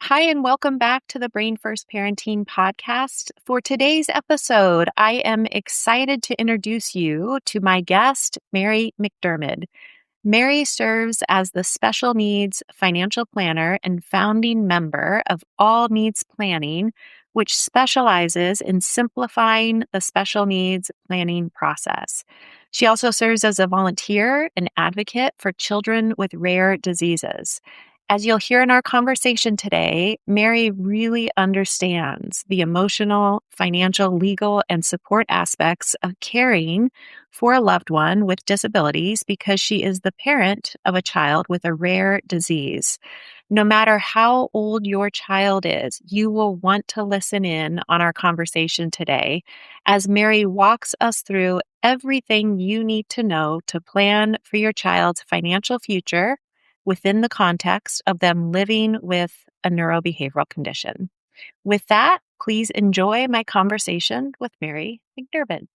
Hi, and welcome back to the Brain First Parenting podcast. For today's episode, I am excited to introduce you to my guest, Mary McDirmid. Mary serves as the Special Needs Financial Planner and founding member of All Needs Planning, which specializes in simplifying the special needs planning process. She also serves as a volunteer and advocate for children with rare diseases. As you'll hear in our conversation today, Mary really understands the emotional, financial, legal, and support aspects of caring for a loved one with disabilities because she is the parent of a child with a rare disease. No matter how old your child is, you will want to listen in on our conversation today as Mary walks us through everything you need to know to plan for your child's financial future within the context of them living with a neurobehavioral condition. With that, please enjoy my conversation with Mary McDirmid.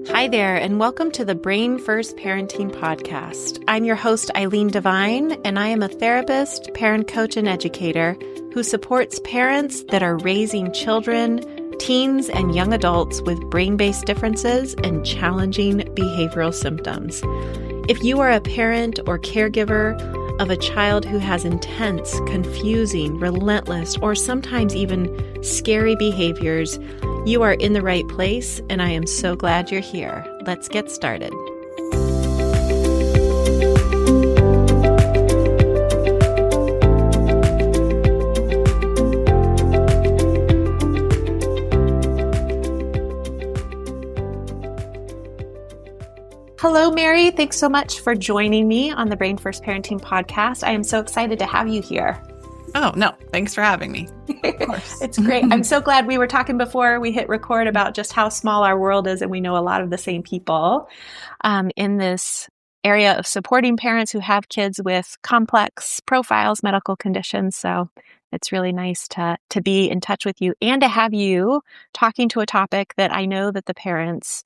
Hi there, and welcome to the Brain First Parenting podcast. I'm your host, Eileen Devine, and I am a therapist, parent coach, and educator who supports parents that are raising children, teens, and young adults with brain-based differences and challenging behavioral symptoms. If you are a parent or caregiver of a child who has intense, confusing, relentless, or sometimes even scary behaviors, you are in the right place, and I am so glad you're here. Let's get started. Hello, Mary. Thanks so much for joining me on the Brain First Parenting podcast. I am so excited to have you here. Oh, no. Thanks for having me. Of course. It's great. I'm so glad we were talking before we hit record about just how small our world is, and we know a lot of the same people in this area of supporting parents who have kids with complex profiles, medical conditions. So it's really nice to be in touch with you and to have you talking to a topic that I know that the parents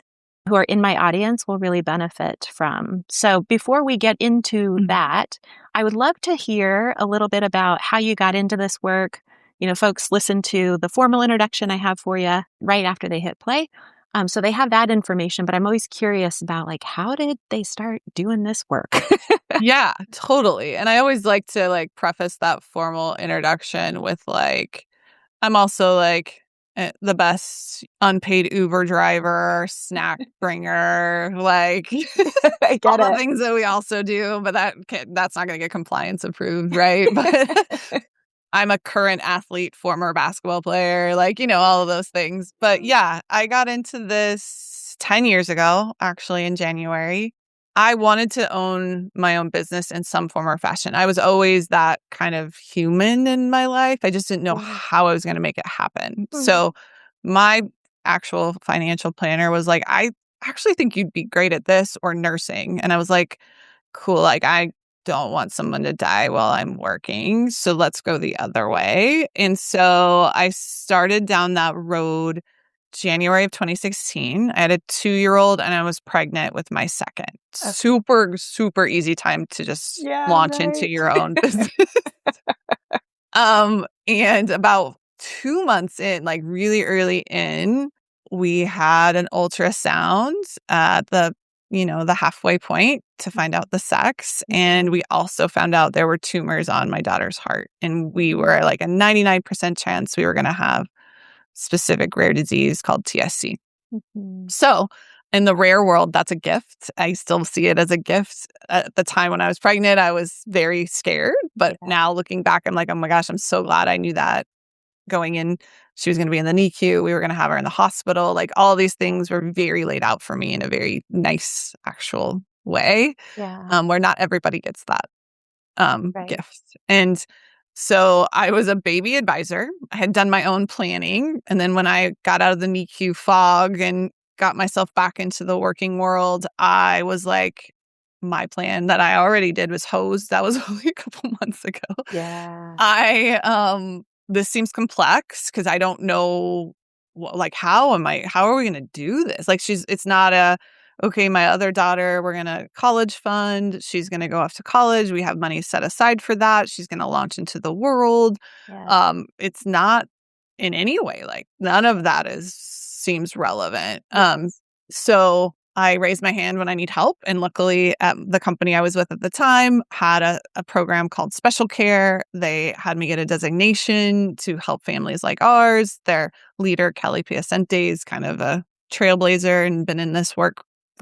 who are in my audience will really benefit from. So before we get into that, I would love to hear a little bit about how you got into this work. You know, folks listen to the formal introduction I have for you right after they hit play. So they have that information, but I'm always curious about how did they start doing this work? Yeah, totally. And I always like to preface that formal introduction with I'm also the best unpaid Uber driver, snack bringer, I get all the it. things that we also do, but that's not going to get compliance approved, right? But I'm a current athlete, former basketball player, all of those things. But yeah, I got into this 10 years ago, actually in January. I wanted to own my own business in some form or fashion. I was always that kind of human in my life. I just didn't know how I was going to make it happen. So my actual financial planner was like, I actually think you'd be great at this or nursing. And I was like, cool. I don't want someone to die while I'm working. So let's go the other way. And so I started down that road January of 2016. I had a 2-year-old and I was pregnant with my second. Okay. Super, super easy time to just launch into your own business. And about 2 months in, really early in, we had an ultrasound at the halfway point to find out the sex. And we also found out there were tumors on my daughter's heart. And we were a 99% chance we were going to have specific rare disease called TSC. So in the rare world, that's a gift. I still see it as a gift. At the time when I was pregnant, I was very scared. But now looking back, I'm like, oh my gosh, I'm so glad I knew that going in. She was going to be in the NICU. We were going to have her in the hospital. All these things were very laid out for me in a very nice, actual way, where not everybody gets that gift. And so I was a baby advisor. I had done my own planning. And then when I got out of the NICU fog and got myself back into the working world, I was like, my plan that I already did was hosed. That was only a couple months ago. Yeah. This seems complex because I don't know, how are we going to do this? It's not a okay, my other daughter, we're going to college fund. She's going to go off to college. We have money set aside for that. She's going to launch into the world. Yes. It's not in any way like none of that seems relevant. Yes. So I raise my hand when I need help. And luckily, the company I was with at the time had a program called Special Care. They had me get a designation to help families like ours. Their leader, Kelly Piacente, is kind of a trailblazer and been in this work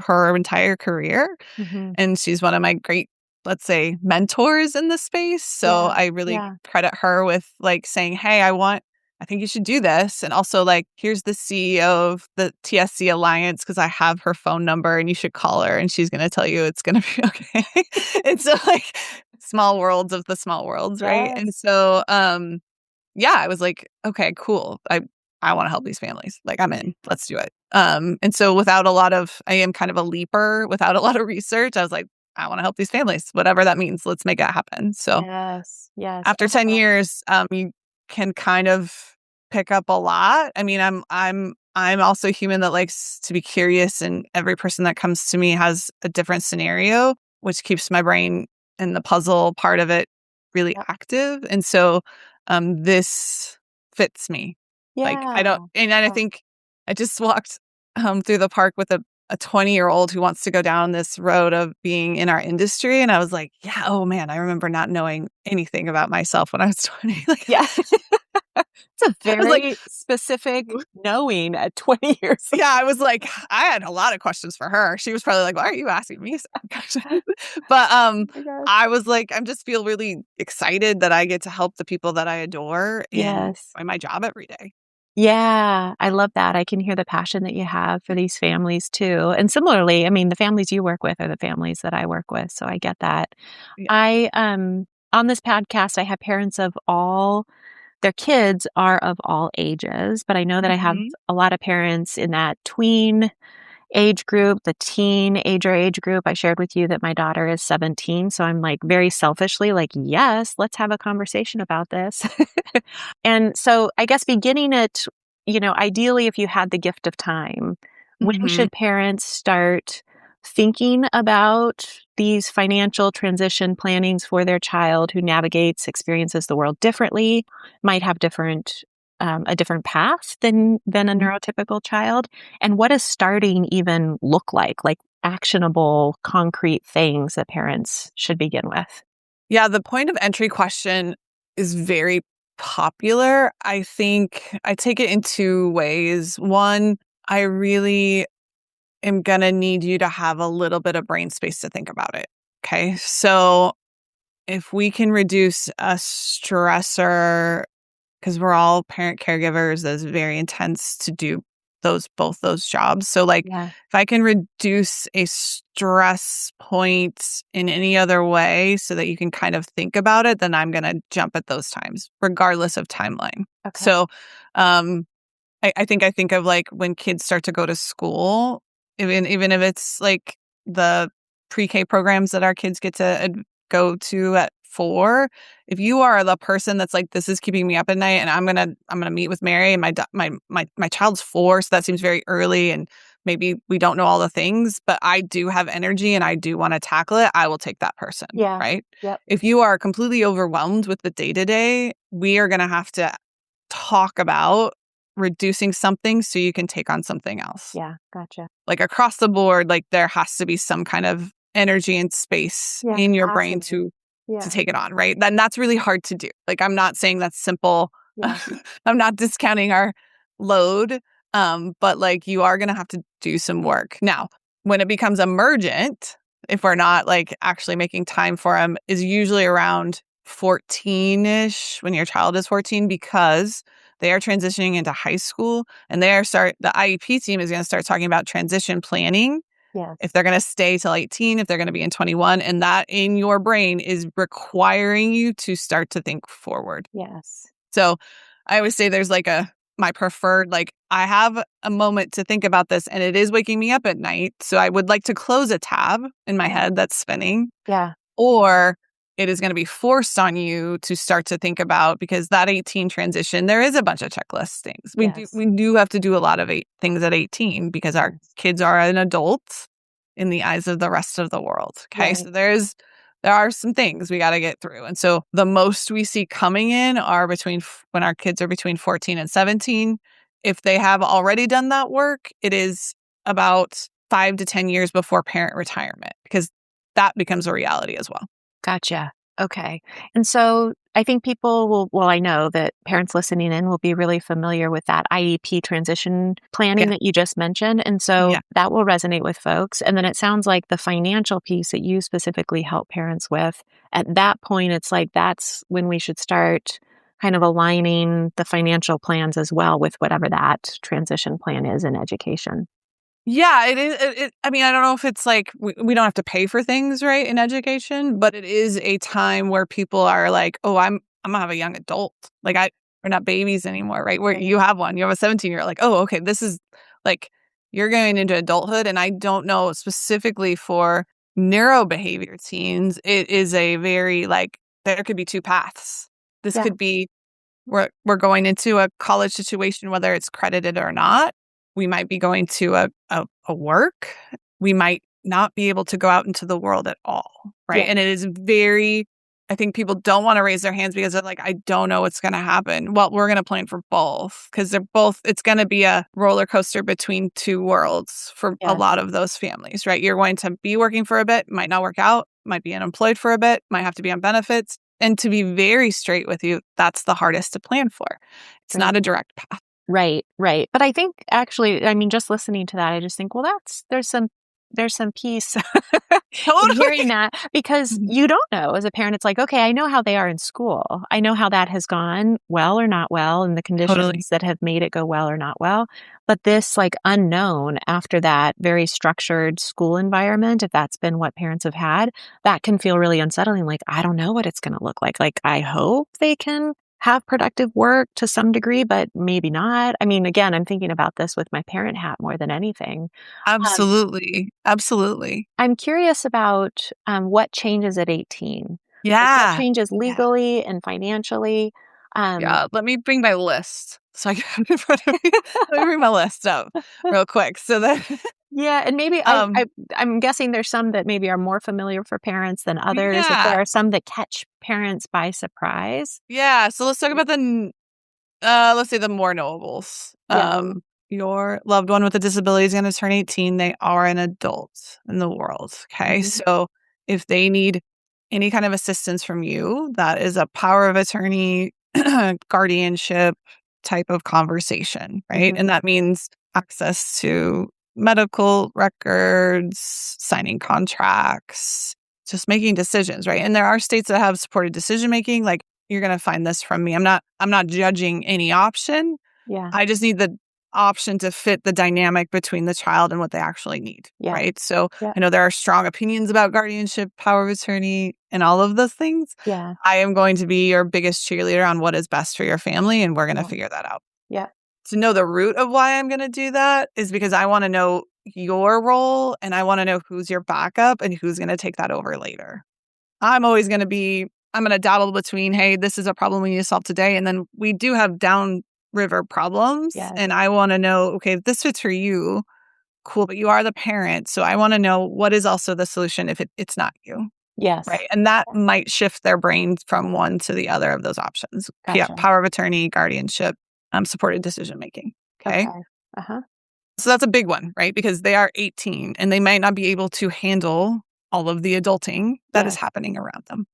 her entire career. Mm-hmm. And she's one of my great, let's say, mentors in the space. So Yeah. I really Yeah. credit her with like saying, hey, I think you should do this. And also, like, here's the CEO of the TSC Alliance because I have her phone number and you should call her and she's going to tell you it's going to be okay. It's like small worlds of the small worlds, right? And Yes. so, yeah, I was like, okay, cool. I want to help these families. Like, I'm in. Let's do it. And so I am kind of a leaper without a lot of research. I was like, I want to help these families, whatever that means. Let's make it happen. So Yes. Yes. after Oh 10 my gosh. years, you can kind of pick up a lot. I mean, I'm also human that likes to be curious, and every person that comes to me has a different scenario, which keeps my brain and the puzzle part of it really Yep. active. And so, this fits me. Like I don't, Yeah. and then I Oh, think I just walked through the park with a 20-year-old who wants to go down this road of being in our industry. And I was like, yeah, oh man, I remember not knowing anything about myself when I was 20. Like, yeah. It's a I was like, very specific knowing at 20 years old. yeah, I was like, I had a lot of questions for her. She was probably like, why are you asking me some questions? But Oh my gosh. I was like, I just feel really excited that I get to help the people that I adore Yes. in my job every day. Yeah, I love that. I can hear the passion that you have for these families too. And similarly, I mean, the families you work with are the families that I work with, so I get that. Yeah. I on this podcast I have parents of all their kids are of all ages, but I know that I have Mhm. a lot of parents in that tween age group, the teenager age group. I shared with you that my daughter is 17. So I'm like very selfishly like, yes, let's have a conversation about this. And so I guess beginning it, ideally, if you had the gift of time, when Mhm. should parents start thinking about these financial transition plannings for their child who experiences the world differently, might have a different path than a neurotypical child? And what does starting even look like actionable, concrete things that parents should begin with? Yeah, the point of entry question is very popular. I think I take it in two ways. One, I really am going to need you to have a little bit of brain space to think about it. Okay. So if we can reduce a stressor, because we're all parent caregivers, that's very intense to do both those jobs. So like Yeah. if I can reduce a stress point in any other way so that you can kind of think about it, then I'm gonna jump at those times, regardless of timeline. Okay. So um I think of like when kids start to go to school, even if it's like the pre-K programs that our kids get to go to at 4. If you are the person that's like, this is keeping me up at night, and I'm gonna meet with Mary, and my child's 4, so that seems very early, and maybe we don't know all the things, but I do have energy and I do want to tackle it. I will take that person, Yeah. right? Yep. If you are completely overwhelmed with the day to day, we are gonna have to talk about reducing something so you can take on something else. Yeah. Gotcha. Like across the board, like there has to be some kind of energy and space Yeah. in your brain Capacity. to Yeah. take it on, right? Then that's really hard to do. Like I'm not saying that's simple. Yeah. I'm not discounting our load. But like you are gonna have to do some work. Now, when it becomes emergent, if we're not like actually making time for them, is usually around 14-ish when your child is 14 because they are transitioning into high school and the IEP team is going to start talking about transition planning Yes. if they're going to stay till 18, if they're going to be in 21, and that in your brain is requiring you to start to think forward. Yes. So I always say there's like my preferred, like I have a moment to think about this and it is waking me up at night. So I would like to close a tab in my Yeah. head that's spinning, Yeah. or it is going to be forced on you to start to think about, because that 18 transition, there is a bunch of checklist things. Yes. We do have to do a lot of things at 18 because our Yes. kids are an adult. in the eyes of the rest of the world. Okay. Right. So there are some things we got to get through. And so the most we see coming in are when our kids are between 14 and 17. If they have already done that work, it is about 5 to 10 years before parent retirement, because that becomes a reality as well. Gotcha. Okay. And so I think people well, I know that parents listening in will be really familiar with that IEP transition planning Yeah. that you just mentioned. And so Yeah. that will resonate with folks. And then it sounds like the financial piece that you specifically help parents with, at that point, it's like that's when we should start kind of aligning the financial plans as well with whatever that transition plan is in education. Yeah, it is. I mean, I don't know if it's like we don't have to pay for things, right, in education, but it is a time where people are like, "Oh, I'm gonna have a young adult. Like we're not babies anymore, right? Where you have one, you have a 17-year-old. Like, oh, okay, this is like you're going into adulthood, and I don't know specifically for neurobehavior teens. It is a very like there could be two paths. This Yeah. could be we're going into a college situation, whether it's credited or not. We might be going to a work. We might not be able to go out into the world at all, right? Yeah. And it is I think people don't want to raise their hands because they're like, I don't know what's going to happen. Well, we're going to plan for both because it's going to be a roller coaster between two worlds for a Yes. lot of those families, right? You're going to be working for a bit, might not work out, might be unemployed for a bit, might have to be on benefits. And to be very straight with you, that's the hardest to plan for. It's Right. not a direct path. Right, right. But I think actually, I mean, just listening to that, I just think, well, there's some peace in hearing Totally. that because Mhm. you don't know as a parent. It's like, okay, I know how they are in school. I know how that has gone well or not well and the Totally. conditions that have made it go well or not well. But this like unknown after that very structured school environment, if that's been what parents have had, that can feel really unsettling. Like, I don't know what it's going to look like. Like, I hope they can have productive work to some degree, but maybe not. I mean, again, I'm thinking about this with my parent hat more than anything. Um, Absolutely. Absolutely. I'm curious about what changes at 18. Like what Yeah. changes Yeah. legally and financially. Um, Yeah. Let me bring my list. So I can in front of me. Let me bring my list up real quick. So that yeah, and maybe um I'm guessing there's some that maybe are more familiar for parents than others. If there yeah. are some that catch parents by surprise. Yeah. So let's talk about let's say the more knowables. Yeah. Your loved one with a disability is going to turn 18. They are an adult in the world. Okay. Hmm. So if they need any kind of assistance from you, that is a power of attorney, guardianship type of conversation, right? Hmm. And that means access to medical records, signing contracts, just making decisions, right? And there are states that have supported decision making. Like you're going to find this from me. I'm not judging any option. Yeah. I just need the option to fit the dynamic between the child and what they actually need, Yeah. right? So Yeah. I know there are strong opinions about guardianship, power of attorney, and all of those things. Yeah. I am going to be your biggest cheerleader on what is best for your family, and we're going to Yeah. figure that out. Yeah. To know the root of why I'm going to do that is because I want to know your role and I want to know who's your backup and who's going to take that over later. I'm always going to I'm going to dabble between, hey, this is a problem we need to solve today. And then we do have downriver problems. Yes. And I want to know, okay, if this fits for you, cool, but you are the parent. So I want to know what is also the solution if it's not you. Yes. Right. And that might shift their brains from one to the other of those options. Yeah. Gotcha. Power of attorney, guardianship, supported decision making. Okay. Okay. Uh-huh. So that's a big one, right? Because they are 18 and they might not be able to handle all of the adulting that is Yes. happening around them.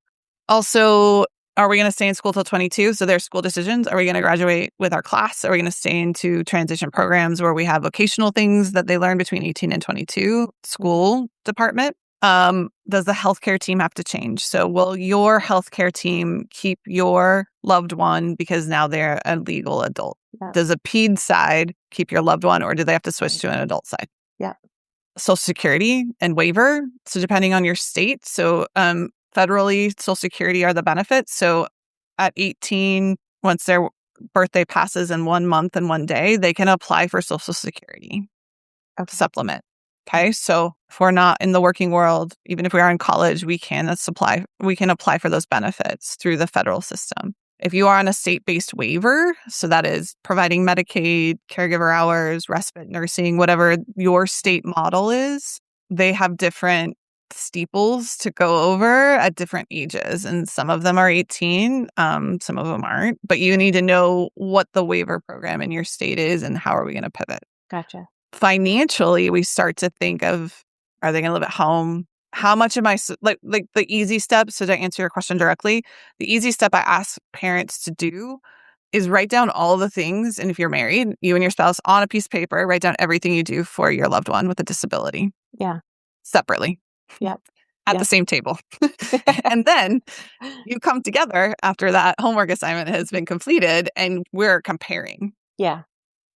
Also, are we going to stay in school till 22? So there's school decisions. Are we going to graduate with our class? Are we going to stay into transition programs where we have vocational things that they learn between 18 and 22? School department. Does the healthcare team have to change? So will your healthcare team keep your loved one because now they're a legal adult? Yeah. Does a ped side keep your loved one or do they have to switch to an adult side? Yeah. Social Security and waiver. So depending on your state. So federally, Social Security are the benefits. So at 18, once their birthday passes in 1 month and 1 day, they can apply for Social Security supplement. Okay. So if we're not in the working world, even if we are in college, we can apply for those benefits through the federal system. If you are on a state-based waiver, so that is providing Medicaid, caregiver hours, respite nursing, whatever your state model is, they have different steeples to go over at different ages. And some of them are 18, some of them aren't. But you need to know what the waiver program in your state is and how are we going to pivot. Gotcha. Financially, we start to think of, are they going to live at home? How much am I, like the easy step, so to answer your question directly, the easy step I ask parents to do is write down all the things. And if you're married, you and your spouse on a piece of paper, write down everything you do for your loved one with a disability Yeah. separately Yep. at Yep. the same table. And then you come together after that homework assignment has been completed and we're comparing. Yeah.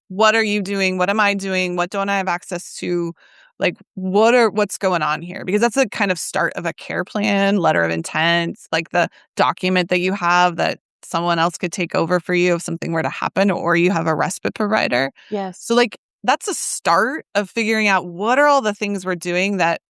What are you doing? What am I doing? What don't I have access to? Like, what's going on here? Because that's the kind of start of a care plan, letter of intent, like the document that you have that someone else could take over for you if something were to happen, or you have a respite provider. Yes. So like that's a start of figuring out what are all the things we're doing that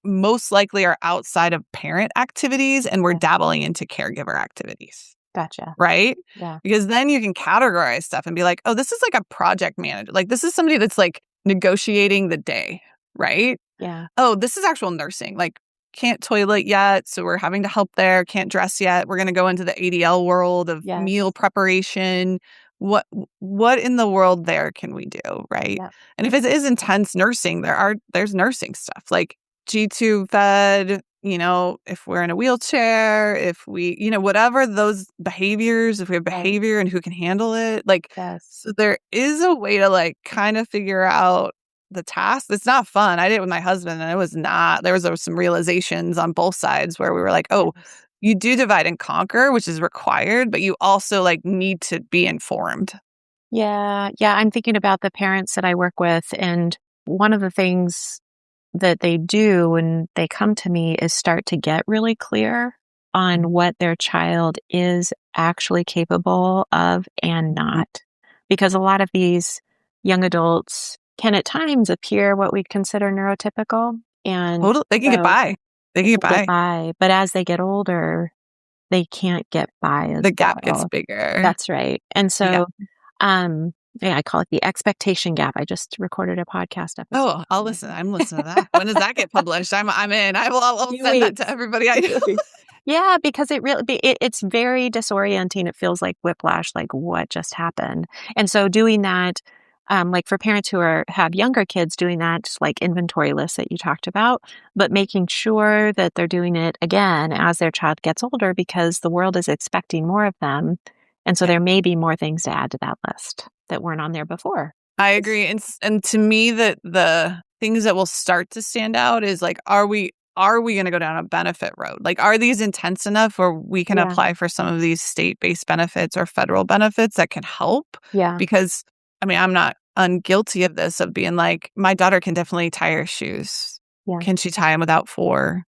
most likely are outside of parent activities and we're Yeah. dabbling into caregiver activities. Gotcha. Right? Yeah. Because then you can categorize stuff and be like, oh, this is like a project manager. Like this is somebody that's like negotiating the day, right? Yeah. Oh, this is actual nursing. Like can't toilet yet, so we're having to help there. Can't dress yet. We're going to go into the ADL world of Yes. meal preparation. What in the world there can we do, right? Yeah. And if it is intense nursing, there's nursing stuff like G-tube fed, if we're in a wheelchair, if we, whatever those behaviors, if we have Right. behavior and who can handle it, like, Yes. so there is a way to like kind of figure out the task. It's not fun. I did it with my husband and it was not, there was some realizations on both sides where we were like, oh, Yes. you do divide and conquer, which is required, but you also like need to be informed. Yeah. Yeah. I'm thinking about the parents that I work with, and one of the things that they do when they come to me is start to get really clear on what their child is actually capable of and not. Because a lot of these young adults can at times appear what we'd consider neurotypical. And Totally. They can get so by. They they can get can get by. by. But as they get older, they can't get by as The gap gets well. bigger. That's right. And Yeah. so yeah, I call it the expectation gap. I just recorded a podcast episode. Oh, I'll listen. I'm listening to that. When does that get published? I'm in. I'll Few send that weeks. to everybody I know. Yeah, because it's very disorienting. It feels like whiplash, like what just happened. And so doing that, like for parents who have younger kids, doing that, just like inventory lists that you talked about, but making sure that they're doing it again as their child gets older, because the world is expecting more of them. And so Yeah. there may be more things to add to that list that weren't on there before. I agree. And to me, that the things that will start to stand out is like, are we going to go down a benefit road? Like, are these intense enough where we can Yeah. apply for some of these state-based benefits or federal benefits that can help? Yeah. Because, I mean, I'm not unguilty of this, of being like, my daughter can definitely tie her shoes. Yeah. Can she tie them without 4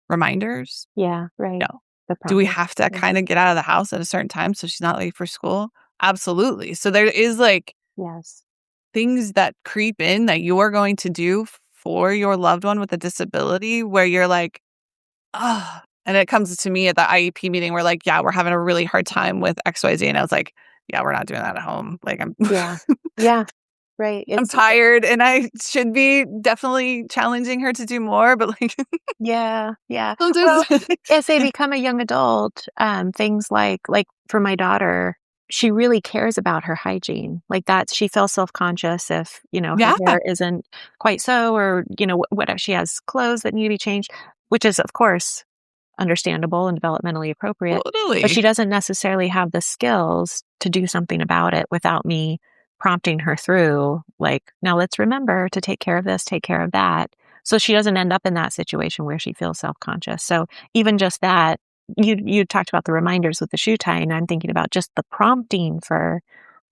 reminders? Yeah. Right. No. The Do we proper. have to Yeah. kind of get out of the house at a certain time so she's not late for school? Absolutely. So there is like Yes. things that creep in that you're going to do for your loved one with a disability where you're like, oh, and it comes to me at the IEP meeting where like, yeah, we're having a really hard time with XYZ. And I was like, yeah, we're not doing that at home. Like I'm Yeah. Yeah. Right. I'm tired and I should be definitely challenging her to do more, but like Yeah. Yeah. Well, sometimes as they become a young adult, things like for my daughter, she really cares about her hygiene. Like that, she feels self-conscious if, her yeah, hair isn't quite so, or, what she has clothes that need to be changed, which is, of course, understandable and developmentally appropriate. But she totally. doesn't necessarily have the skills to do something about it without me prompting her through, like, now let's remember to take care of this, take care of that. So she doesn't end up in that situation where she feels self-conscious. So even just that, you talked about the reminders with the shoe tying. I'm thinking about just the prompting for,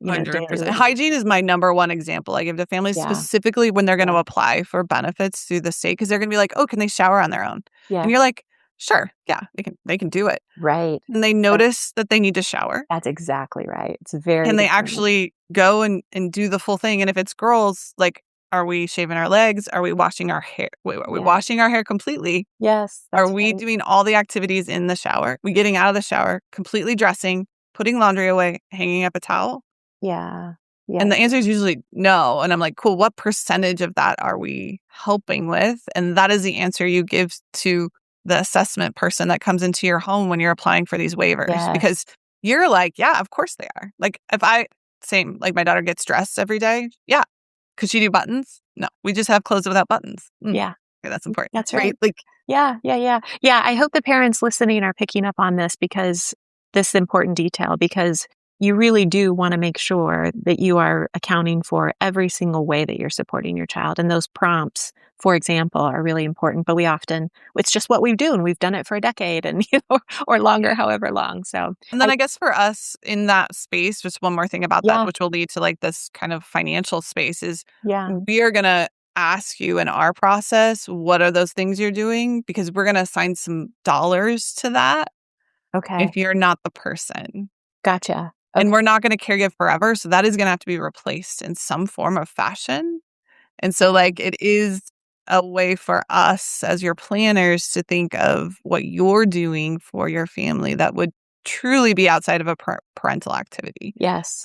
daily 100%. routine. Hygiene is my number one example. I give to families Yeah. specifically when they're going to Yeah. apply for benefits through the state because they're going to be like, "Oh, can they shower on their own?" And Yeah. you're like, "Sure, yeah, they can do it." Right. And they notice that they need to shower, That's exactly right. It's very and they discerning. actually go and do the full thing. And if it's girls, like, are we shaving our legs? Are we washing our hair? Wait, are we Yeah. washing our hair completely? Yes, Are that's we right. doing all the activities in the shower? We getting out of the shower, completely dressing, putting laundry away, hanging up a towel? Yeah. And the answer is usually no. And I'm like, cool, what percentage of that are we helping with? And that is the answer you give to the assessment person that comes into your home when you're applying for these waivers. Yes. Because you're like, yeah, of course they are. Like if same, like my daughter gets dressed every day. Yeah. Could she do buttons? No, we just have clothes without buttons. Yeah. Okay, that's important. That's right. Like, yeah. I hope the parents listening are picking up on this this important detail, because you really do want to make sure that you are accounting for every single way that you're supporting your child. And those prompts, for example, are really important, but it's just what we do, and we've done it for a decade and, or longer, however long. So, and then I guess for us in that space, just one more thing about that, which will lead to like this kind of financial space, is we are going to ask you in our process, what are those things you're doing? Because we're going to assign some dollars to that. Okay. If you're not the person. Gotcha. Okay. And we're not going to caregive forever. So that is going to have to be replaced in some form of fashion. And so like it is a way for us as your planners to think of what you're doing for your family that would truly be outside of a parental activity. Yes.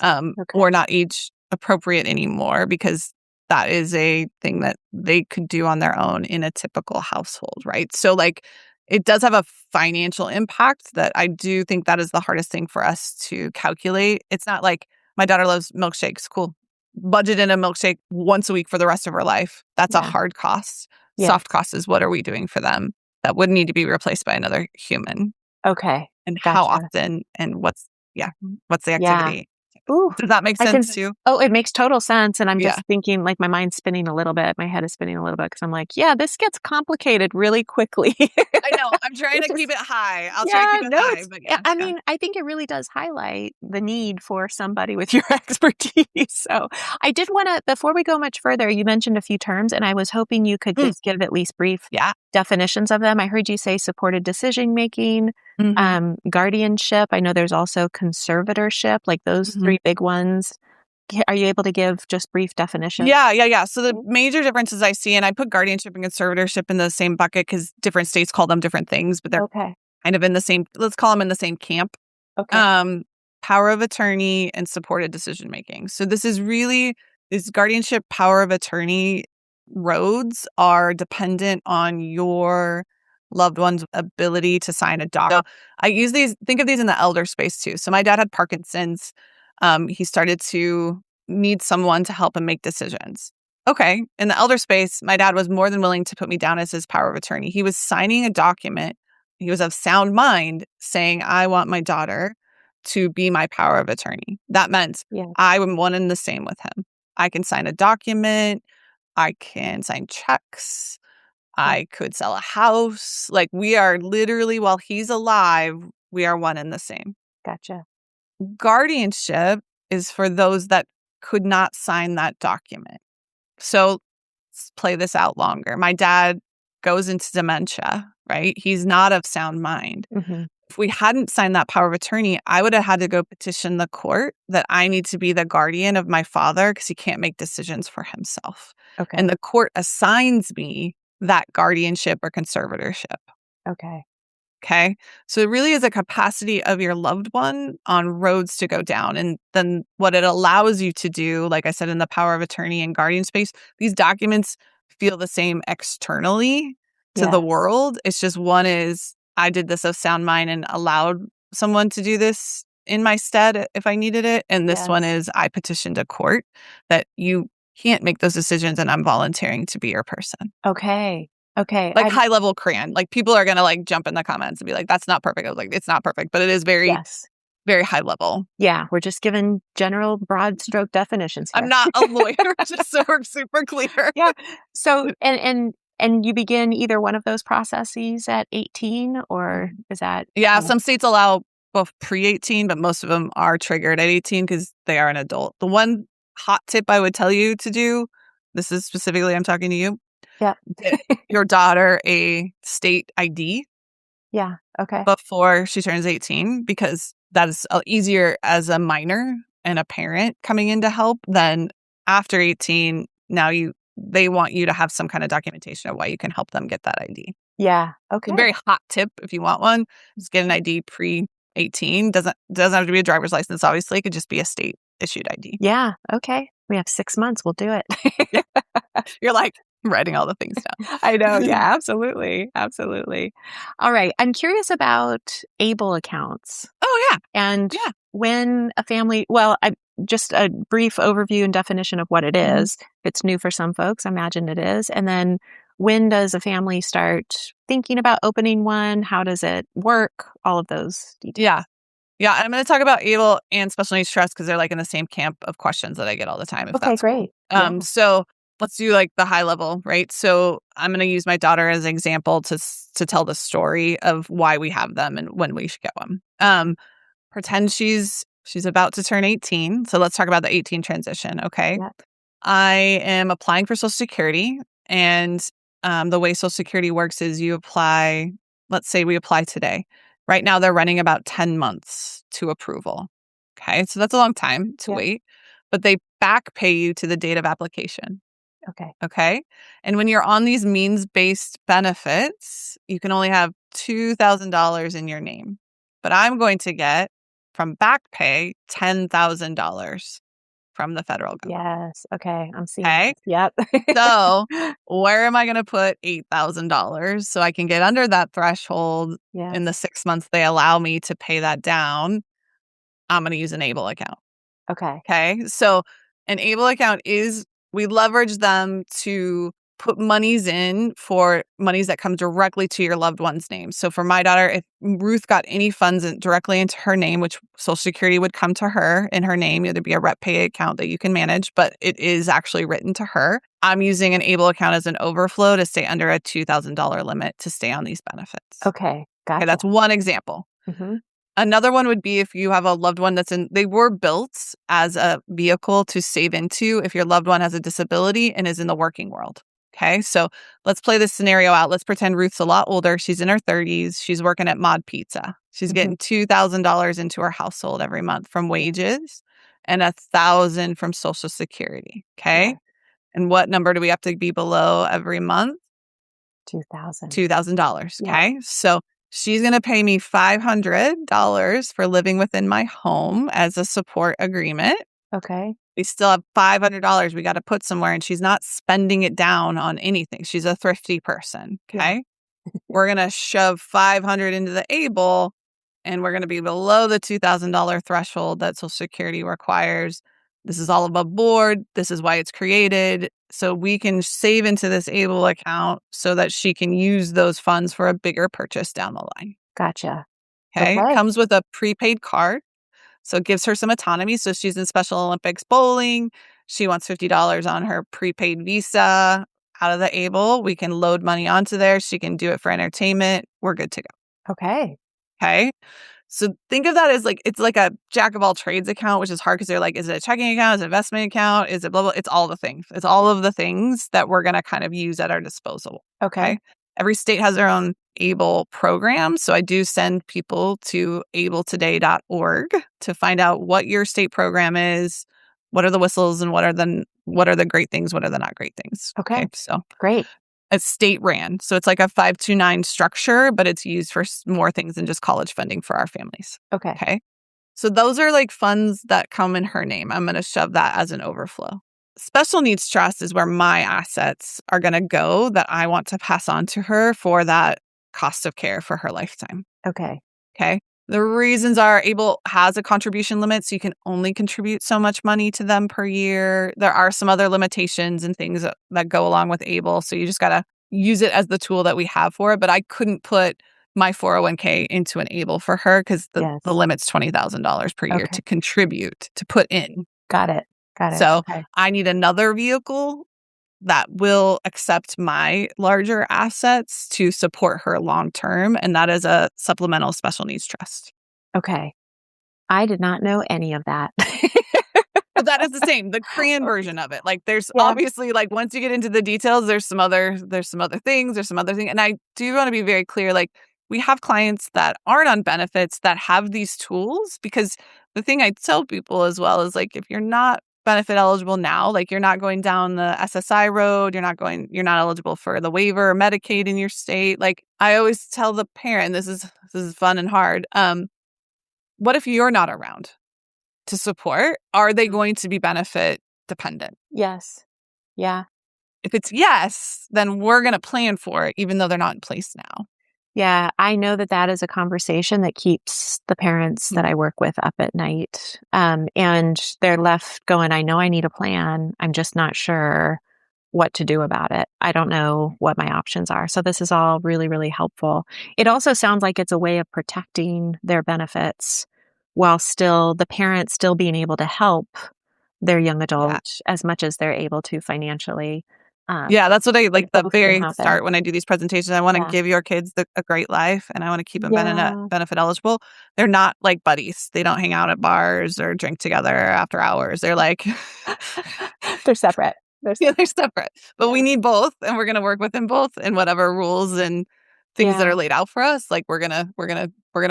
Or not age appropriate anymore, because that is a thing that they could do on their own in a typical household, right? So like it does have a financial impact that I do think that is the hardest thing for us to calculate. It's not like my daughter loves milkshakes. Cool. Budget in a milkshake once a week for the rest of her life. That's a hard cost. Yes. Soft cost is what are we doing for them that would need to be replaced by another human. Okay. And how often and what's the activity? Yeah. Ooh, does that make sense too? Oh, it makes total sense. And I'm just thinking, like, my mind's spinning a little bit. My head is spinning a little bit because I'm like, yeah, this gets complicated really quickly. I know. I'm trying to keep it high. I'll try to keep it high. But I mean, I think it really does highlight the need for somebody with your expertise. So I did want to, before we go much further, you mentioned a few terms, and I was hoping you could just give at least brief definitions of them. I heard you say supported decision making, guardianship. I know there's also conservatorship, like those three big ones. Are you able to give just brief definitions? Yeah. So the major differences I see, and I put guardianship and conservatorship in the same bucket because different states call them different things, but they're kind of in the same, let's call them in the same camp. Okay. Power of attorney and supported decision making. So this guardianship, power of attorney roads are dependent on your loved one's ability to sign a document. I think of these in the elder space too. So my dad had Parkinson's. He started to need someone to help him make decisions. Okay. In the elder space, my dad was more than willing to put me down as his power of attorney. He was signing a document. He was of sound mind saying, I want my daughter to be my power of attorney. That meant I am one and the same with him. I can sign a document. I can sign checks. I could sell a house. Like we are literally, while he's alive, we are one and the same. Gotcha. Guardianship is for those that could not sign that document. So let's play this out longer. My dad goes into dementia, right? He's not of sound mind. If we hadn't signed that power of attorney, I would have had to go petition the court that I need to be the guardian of my father because he can't make decisions for himself. Okay. And the court assigns me that guardianship or conservatorship. Okay. So it really is a capacity of your loved one on roads to go down. And then what it allows you to do, like I said, in the power of attorney and guardian space, these documents feel the same externally to the world. It's just one is I did this of sound mind and allowed someone to do this in my stead if I needed it. And this one is I petitioned a court that you can't make those decisions and I'm volunteering to be your person. Okay. Like high level crayon. Like people are going to like jump in the comments and be like, that's not perfect. I was like, it's not perfect, but it is very, very high level. Yeah. We're just giving general broad stroke definitions here. I'm not a lawyer, just so we're super clear. Yeah. So, and you begin either one of those processes at 18 or is that? Yeah. Some states allow both pre-18, but most of them are triggered at 18 because they are an adult. The one hot tip I would tell you to do, this is specifically, I'm talking to you. Yeah. Get your daughter a state ID. Yeah. Okay. Before she turns 18, because that is easier as a minor and a parent coming in to help than after 18. Now they want you to have some kind of documentation of why you can help them get that ID. Yeah. Okay. A very hot tip if you want one, just get an ID pre-18. Doesn't have to be a driver's license, obviously. It could just be a state issued ID. Yeah. Okay. We have 6 months. We'll do it. Yeah. You're like writing all the things I know. down. Yeah, absolutely. Absolutely. All right. I'm curious about ABLE accounts Oh, yeah. and Yeah. when a family, just a brief overview and definition of what it Mhm. is. If it's new for some folks, I imagine it is. And then when does a family start thinking about opening one? How does it work? All of those details. Yeah. Yeah. I'm going to talk about ABLE and special needs trust because they're like in the same camp of questions that I get all the time, if Okay, that's cool. great. Yeah. So let's do like the high level, right? So I'm going to use my daughter as an example to tell the story of why we have them and when we should get one. Pretend she's about to turn 18. So let's talk about the 18 transition, okay? Yeah. I am applying for Social Security, and the way Social Security works is you apply, let's say we apply today. Right now, they're running about 10 months to approval. Okay, so that's a long time to Yeah. wait, but they back pay you to the date of application. Okay. Okay, and when you're on these means based benefits, you can only have $2,000 in your name, but I'm going to get from back pay $10,000 from the federal government. Yes. Okay. I'm seeing Okay. this. Yep. So where am I going to put $8,000 so I can get under that threshold in the Yes. 6 months they allow me to pay that down? I'm going to use an ABLE account. Okay. Okay. So an ABLE account is, we leverage them to put monies in for monies that come directly to your loved one's name. So for my daughter, if Ruth got any funds directly into her name, which Social Security would come to her in her name, it'd be a rep pay account that you can manage, but it is actually written to her. I'm using an ABLE account as an overflow to stay under a $2,000 limit to stay on these benefits. Okay. Okay, Gotcha. that's one example. Hmm. Another one would be if you have a loved one they were built as a vehicle to save into if your loved one has a disability and is in the working world. Okay, so let's play this scenario out. Let's pretend Ruth's a lot older. She's in her 30s. She's working at Mod Pizza. She's Hmm. getting $2,000 into her household every month from wages and $1,000 from Social Security. Yeah. Okay, and what number do we have to be below every month? 2,000. $2,000. Yeah. Okay. So she's going to pay me $500 for living within my home as a support agreement. Okay. We still have $500 we got to put somewhere, and she's not spending it down on anything. She's a thrifty person. Yeah. Okay. We're going to shove 500 into the ABLE, and we're going to be below the $2,000 threshold that Social Security requires. This is all above board. This is why it's created. So we can save into this ABLE account so that she can use those funds for a bigger purchase down the line. Gotcha. Okay. It Okay. comes with a prepaid card. So it gives her some autonomy. So she's in Special Olympics bowling. She wants $50 on her prepaid Visa out of the ABLE. We can load money onto there. She can do it for entertainment. We're good to go. Okay. Okay. So think of that as like, it's like a jack of all trades account, which is hard because they're like, is it a checking account? Is it an investment account? Is it blah, blah? It's all the things. It's all of the things that we're going to kind of use at our disposal. Okay. Every state has their own ABLE program. So I do send people to abletoday.org to find out what your state program is, what are the whistles, and what are the great things, what are the not great things. Okay. So Great. it's state ran. So it's like a 529 structure, but it's used for more things than just college funding for our families. Okay. Okay. So those are like funds that come in her name. I'm going to shove that as an overflow. Special needs trust is where my assets are going to go that I want to pass on to her for that cost of care for her lifetime. Okay. Okay. The reasons are ABLE has a contribution limit, so you can only contribute so much money to them per year. There are some other limitations and things that go along with ABLE. So you just got to use it as the tool that we have for it. But I couldn't put my 401k into an ABLE for her because Yes. the limit's $20,000 per year Okay. to contribute, to put in. Got it. Got it. So Okay. I need another vehicle that will accept my larger assets to support her long term. And that is a supplemental special needs trust. Okay. I did not know any of that. But that is the same, the Korean version of it. Like there's Yeah. obviously like once you get into the details, there's some other things. And I do want to be very clear, like we have clients that aren't on benefits that have these tools, because the thing I tell people as well is like, if you're not benefit eligible now, like you're not going down the SSI road, you're not eligible for the waiver or Medicaid in your state. Like I always tell the parent, this is fun and hard. What if you're not around to support? Are they Mm. going to be benefit dependent? Yes. Yeah. If it's yes, then we're going to plan for it, even though they're not in place now. Yeah, I know that that is a conversation that keeps the parents that Mhm. I work with up at night. And they're left going, I know I need a plan. I'm just not sure what to do about it. I don't know what my options are. So this is all really, really helpful. It also sounds like it's a way of protecting their benefits while still the parents still being able to help their young Yeah. adult as much as they're able to financially. Um, Yeah, that's what I but like the both can very happen. start when I do these presentations. I want to Yeah. give your kids a great life and I want to keep them Yeah. benefit eligible. They're not like buddies. They don't hang out at bars or drink together after hours. They're like, They're separate. They're yeah, they're separate. separate. But Yeah. we need both and we're going to work with them both in whatever rules and things that Yeah. are laid out for us. Like we're going to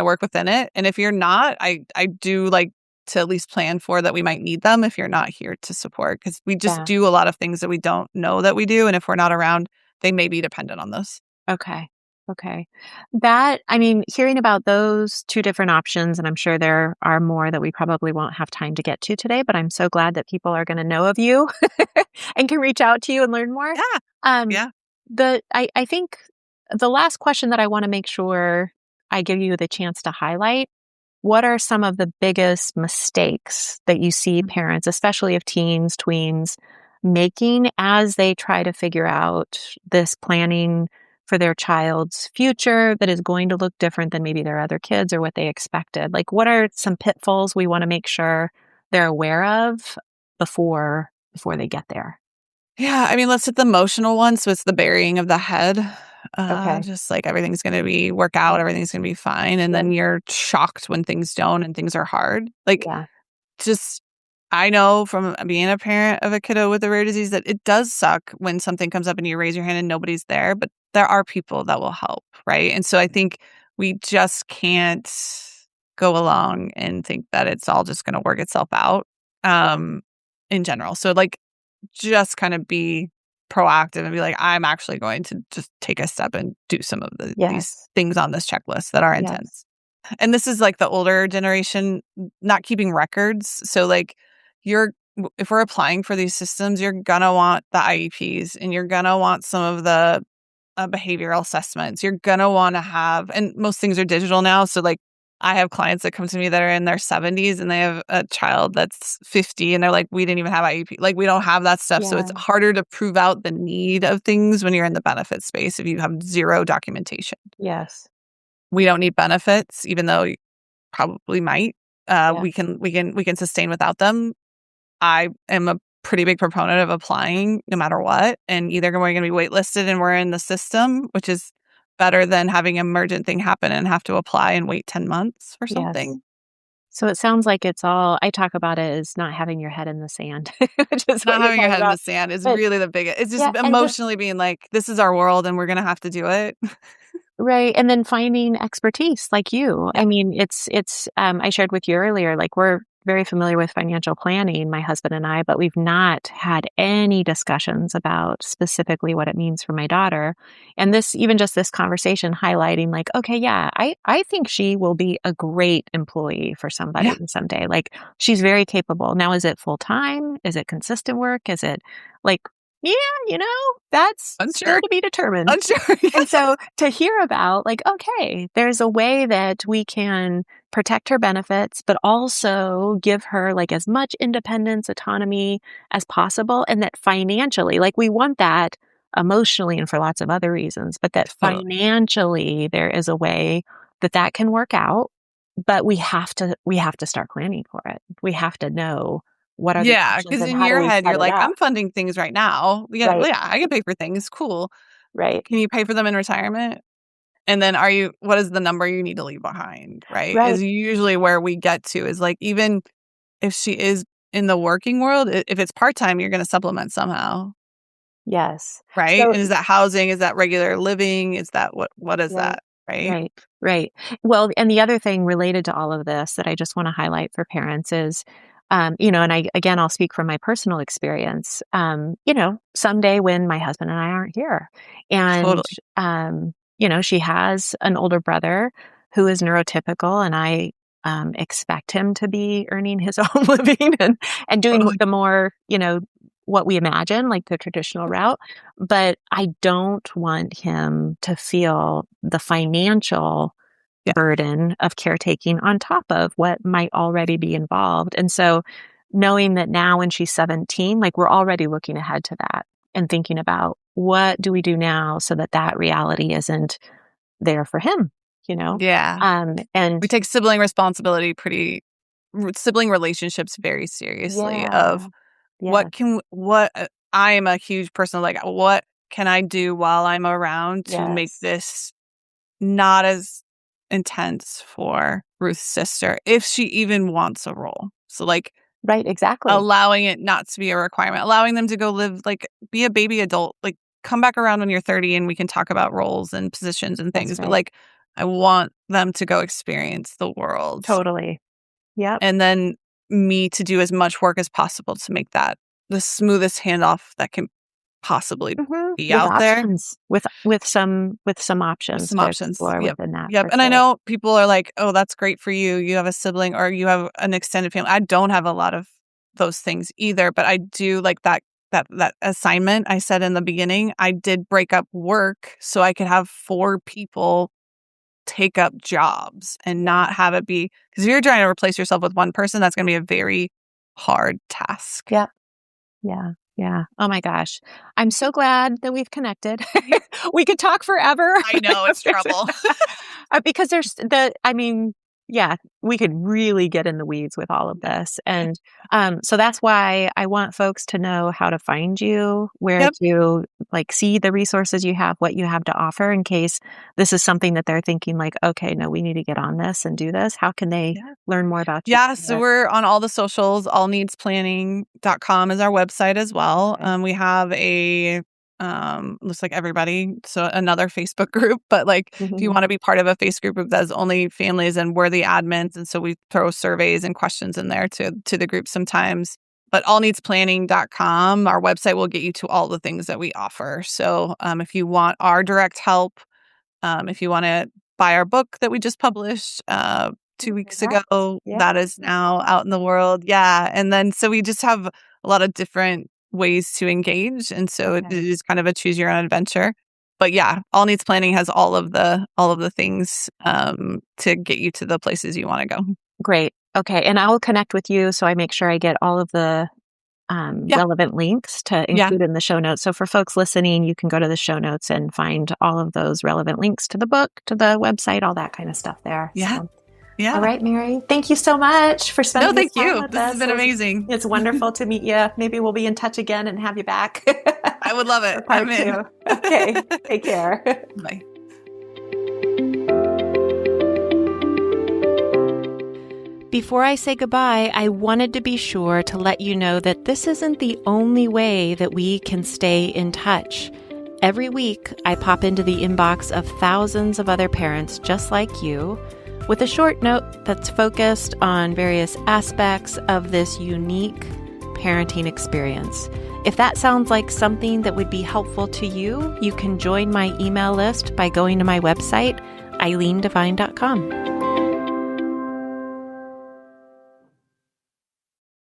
work within it. And if you're not, I do like to at least plan for that we might need them if you're not here to support because we just Yeah. do a lot of things that we don't know that we do and if we're not around, they may be dependent on those. Okay. Okay. That, I mean, hearing about those two different options, and I'm sure there are more that we probably won't have time to get to today, but I'm so glad that people are going to know of you and can reach out to you and learn more. Yeah. Um, Yeah. I think the last question that I want to make sure I give you the chance to highlight. What are some of the biggest mistakes that you see parents, especially of teens, tweens, making as they try to figure out this planning for their child's future that is going to look different than maybe their other kids or what they expected? Like, what are some pitfalls we want to make sure they're aware of before they get there? Yeah, I mean, let's hit the emotional one. So it's the burying of the head. Okay. Just like everything's going to be work out, everything's going to be fine. And Yeah. then you're shocked when things don't and things are hard. Like, Yeah. just, I know from being a parent of a kiddo with a rare disease that it does suck when something comes up and you raise your hand and nobody's there, but there are people that will help. Right. And so I think we just can't go along and think that it's all just going to work itself out Yeah. in general. So, like, just kind of be proactive and be like, I'm actually going to just take a step and do some of these Yes. things on this checklist that are Yes. intense. And this is like the older generation not keeping records. So like if we're applying for these systems, you're gonna want the IEPs and you're gonna want some of the behavioral assessments. You're gonna want to have, and most things are digital now. So like I have clients that come to me that are in their 70s and they have a child that's 50 and they're like, we didn't even have IEP. Like we don't have that stuff. So it's Yeah. harder to prove out the need of things when you're in the benefit space if you have zero documentation. Yes. We don't need benefits, even though you probably might. Yeah. We can sustain without them. I am a pretty big proponent of applying no matter what, and either we're going to be waitlisted and we're in the system, which is better than having an emergent thing happen and have to apply and wait 10 months for Yes. something. So it sounds like it's all I talk about it as not having your head in the sand, which is what Not you're having your talking head in the about. sand is But really the biggest. It's just yeah, and just emotionally being like, this is our world and we're going to have to do it. right, and then finding expertise like you. Yeah, I mean, I shared with you earlier, like we're very familiar with financial planning, my husband and I, but we've not had any discussions about specifically what it means for my daughter. And even just this conversation highlighting like, okay, yeah, I think she will be a great employee for yeah, somebody someday. Like she's very capable. Now, is it full time? Is it consistent work? Is it like, yeah, that's still unsure, to be determined. unsure. And so to hear about like, okay, there's a way that we can protect her benefits, but also give her like as much independence, autonomy as possible. And that financially, like we want that emotionally and for lots of other reasons, but that Totally. financially there is a way that that can work out. But we have to start planning for it. We have to know what are the Yeah, options because and in how do your we head, set you're it like, up? I'm funding things right now. Yeah, Right, yeah, I can pay for things. Cool. right, Can you pay for them in retirement? And then what is the number you need to leave behind? Right. right. Is usually where we get to is like, even if she is in the working world, if it's part time, you're going to supplement somehow. Yes. Right. So And is that housing? Is that regular living? Is that what is right, that? Right. right, right. Well, and the other thing related to all of this that I just want to highlight for parents is, and I'll speak from my personal experience. Someday when my husband and I aren't here, and Totally. she has an older brother who is neurotypical, and expect him to be earning his own living and doing Totally. the more, what we imagine, like the traditional route. But I don't want him to feel the financial Yeah. burden of caretaking on top of what might already be involved. And so knowing that now when she's 17, like we're already looking ahead to that and thinking about what do we do now so that that reality isn't there for him, Yeah. and We take sibling relationships very seriously of yeah, I am a huge person, like, what can I do while I'm around to make yes, this not as intense for Ruth's sister, if she even wants a role. So, like, right, exactly. allowing it not to be a requirement, allowing them to go live, like, be a baby adult, like, come back around when you're 30 and we can talk about roles and positions and That's things. But, right. like, I want them to go experience the world. Totally. Yep. And then me to do as much work as possible to make that the smoothest handoff that can possibly be With out there. options, with some With options some to options. explore Yep. within that Yep. for And I sure. know people are like, "Oh, that's great for you. You have a sibling or you have an extended family." I don't have a lot of those things either, but I do like that assignment I said in the beginning. I did break up work so I could have 4 people take up jobs and not have it be, because if you're trying to replace yourself with one person, that's going to be a very hard task. Yep. Yeah. Yeah. Oh my gosh. I'm so glad that we've connected. We could talk forever. I know it's trouble. Because yeah, we could really get in the weeds with all of this. And so that's why I want folks to know how to find you, where Yep. to like see the resources you have, what you have to offer in case this is something that they're thinking like, okay, no, we need to get on this and do this. How can they Yeah. learn more about you? Yeah, so we're on all the socials. Allneedsplanning.com is our website as well. Okay. We have a looks like everybody, so another Facebook group, but like if you want to be part of a Facebook group that's only families and we're the admins, and so we throw surveys and questions in there to the group sometimes. But allneedsplanning.com, our website will get you to all the things that we offer. So if you want our direct help, if you want to buy our book that we just published 2 weeks ago, Yeah. that is now out in the world. Yeah. And then so we just have a lot of different ways to engage. And so it Okay. is kind of a choose your own adventure. But yeah, All Needs Planning has all of the things to get you to the places you want to go. Great. Okay. And I will connect with you so I make sure I get all of the Yeah. relevant links to Yeah. include in the show notes. So for folks listening, you can go to the show notes and find all of those relevant links to the book, to the website, all that kind of stuff there. Yeah. So, Yeah. all right, Mary. Thank you so much for spending No, thank this time you. with This us. has been amazing. It's wonderful to meet you. Maybe we'll be in touch again and have you back. I would love it. For part I'm in. 2. Okay. Take care. Bye. Before I say goodbye, I wanted to be sure to let you know that this isn't the only way that we can stay in touch. Every week, I pop into the inbox of thousands of other parents just like you with a short note that's focused on various aspects of this unique parenting experience. If that sounds like something that would be helpful to you, you can join my email list by going to my website, eileendevine.com.